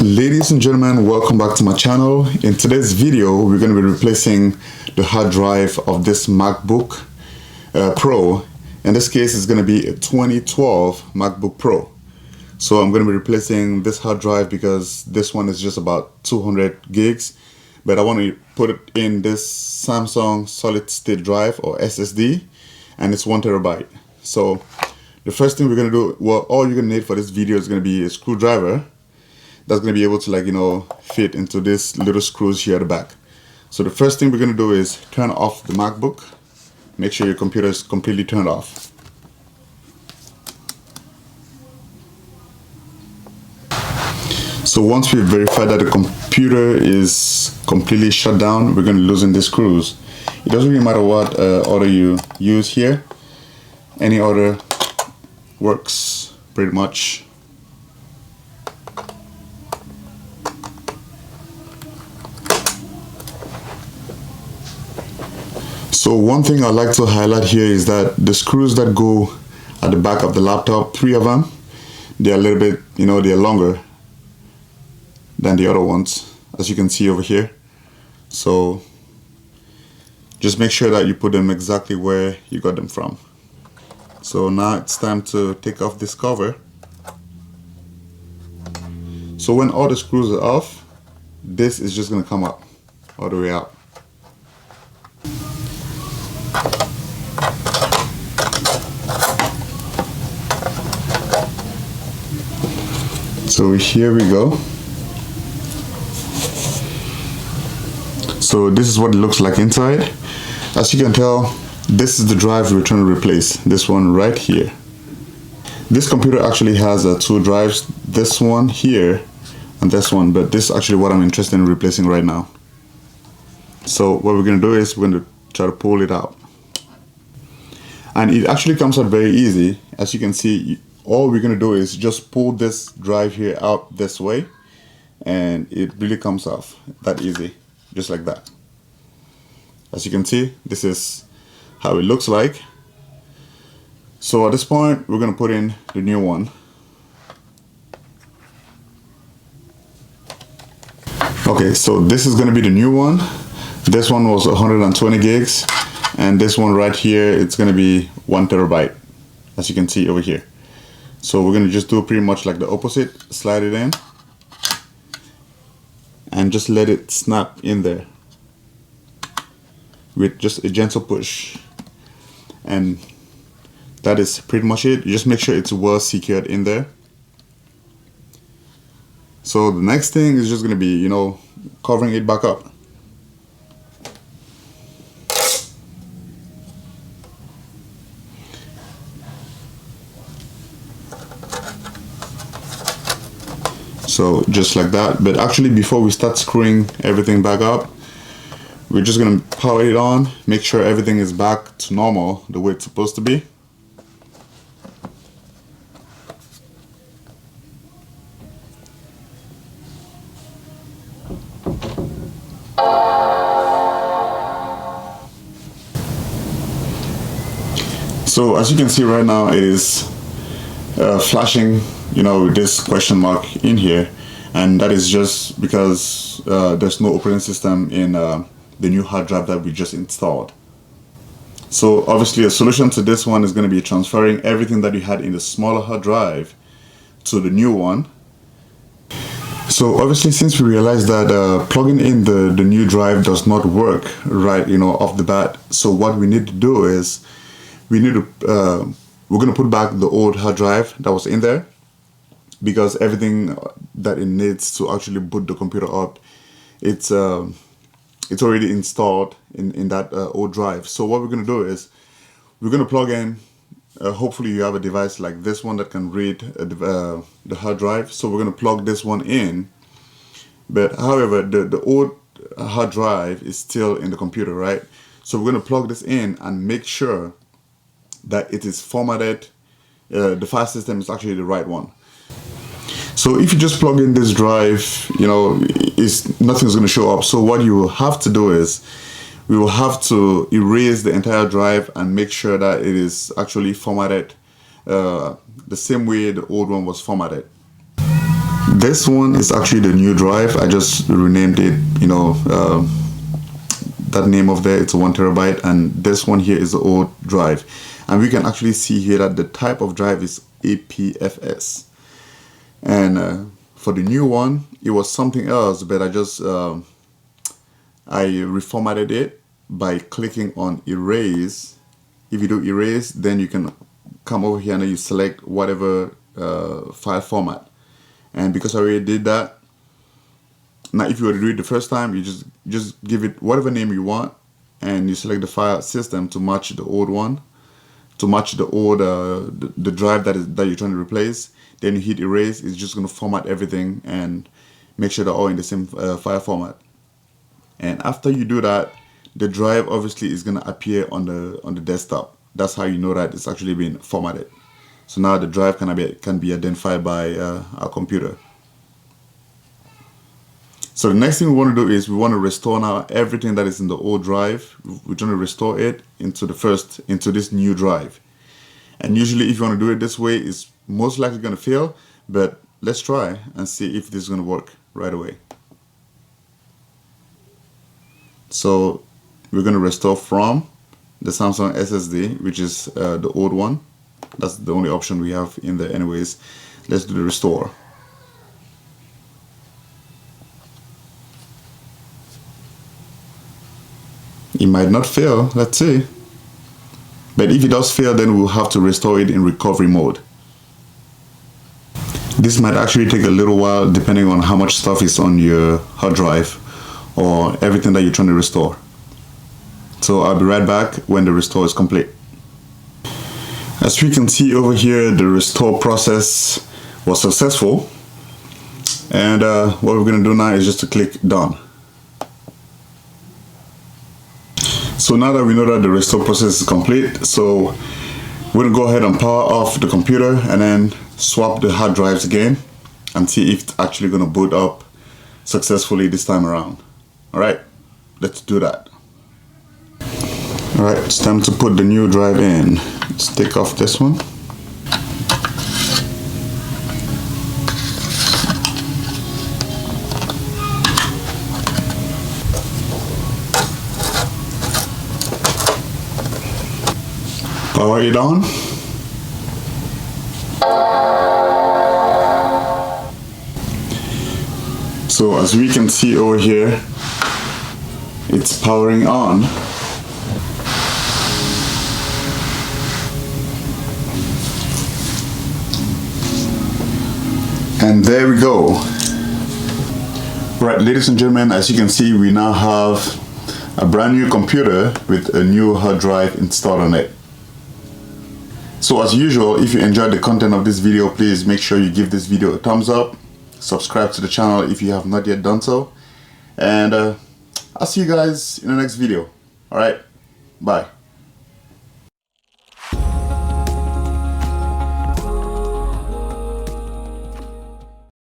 Ladies and gentlemen, welcome back to my channel. In today's video, we're going to be replacing the hard drive of this MacBook Pro. In this case, it's going to be a 2012 MacBook Pro. So I'm going to be replacing this hard drive because this one is just about 200 gigs. But I want to put it in this Samsung solid state drive or SSD, and it's 1 terabyte. So the first thing we're going to do, well, all you're going to need for this video is going to be a screwdriver that's going to be able to fit into this little screws here at the back. So the first thing we're going to do is turn off the MacBook. Make sure your computer is completely turned off. So once we verify that the computer is completely shut down, we're going to loosen the screws. It doesn't really matter what order you use here. Any order works pretty much. So one thing I'd like to highlight here is that the screws that go at the back of the laptop, 3 of them, they're a little bit, they're longer than the other ones, as you can see over here. So just make sure that you put them exactly where you got them from. So now it's time to take off this cover. So when all the screws are off, this is just going to come up all the way out. So here we go. So this is what it looks like inside. As you can tell, this is the drive we're trying to replace, this one right here. This computer actually has 2 drives, this one here and this one, but this is actually what I'm interested in replacing right now. So what we're going to do is we're going to try to pull it out. And it actually comes out very easy. As you can see, all we're going to do is just pull this drive here out this way, and it really comes off that easy, just like that. As you can see, this is how it looks like. So at this point, we're going to put in the new one. Okay, so this is going to be the new one. This one was 120 gigs, and this one right here, it's going to be 1 terabyte, as you can see over here. So we're going to just do pretty much like the opposite, slide it in and just let it snap in there with just a gentle push, and that is pretty much it. You just make sure it's well secured in there. So the next thing is just going to be, covering it back up. So just like that. But actually, before we start screwing everything back up, we're just going to power it on, make sure everything is back to normal, the way it's supposed to be. So as you can see right now, it is flashing, this question mark in here, and that is just because there's no operating system in the new hard drive that we just installed. So obviously a solution to this one is going to be transferring everything that you had in the smaller hard drive to the new one. So obviously, since we realized that plugging in the new drive does not work right, off the bat, so what we need to do is we're going to put back the old hard drive that was in there, because everything that it needs to actually boot the computer up, it's already installed in that old drive. So what we're going to do is we're going to plug in, hopefully you have a device like this one that can read the hard drive. So we're going to plug this one in, but however the old hard drive is still in the computer, right? So we're going to plug this in and make sure that it is formatted, the file system is actually the right one. So if you just plug in this drive, nothing's going to show up. So what you will have to do is we will have to erase the entire drive and make sure that it is actually formatted the same way the old one was formatted. This one is actually the new drive. I just renamed it, you know, that name of there, it's a 1 terabyte, and this one here is the old drive. And we can actually see here that the type of drive is APFS. And for the new one, it was something else, but I just I reformatted it by clicking on erase. If you do erase, then you can come over here and then you select whatever file format. And because I already did that, now if you were to do it the first time, you just give it whatever name you want, and you select the file system to match the old one, to match the old the drive that you're trying to replace. Then you hit erase. It's just going to format everything and make sure they're all in the same file format. And after you do that, the drive obviously is going to appear on the desktop. That's how you know that it's actually been formatted. So now the drive can be identified by our computer. So the next thing we want to do is we want to restore now everything that is in the old drive. We're going to restore it into this new drive. And usually if you want to do it this way, it's most likely going to fail, but let's try and see if this is going to work right away. So we're going to restore from the Samsung SSD, which is the old one. That's the only option we have in there anyways. Let's do the restore. It might not fail, let's see. But if it does fail, then we'll have to restore it in recovery mode. This might actually take a little while depending on how much stuff is on your hard drive or everything that you're trying to restore. So I'll be right back when the restore is complete. As we can see over here, the restore process was successful. And what we're going to do now is just to click done. So now that we know that the restore process is complete, so we're going to go ahead and power off the computer and then swap the hard drives again and see if it's actually going to boot up successfully this time around. Alright, let's do that. Alright, it's time to put the new drive in. Let's take off this one. Power it on. So as we can see over here, it's powering on. And there we go. Right, ladies and gentlemen, as you can see, we now have a brand new computer with a new hard drive installed on it. So as usual, if you enjoyed the content of this video, please make sure you give this video a thumbs up, subscribe to the channel if you have not yet done so, and I'll see you guys in the next video. Alright, bye.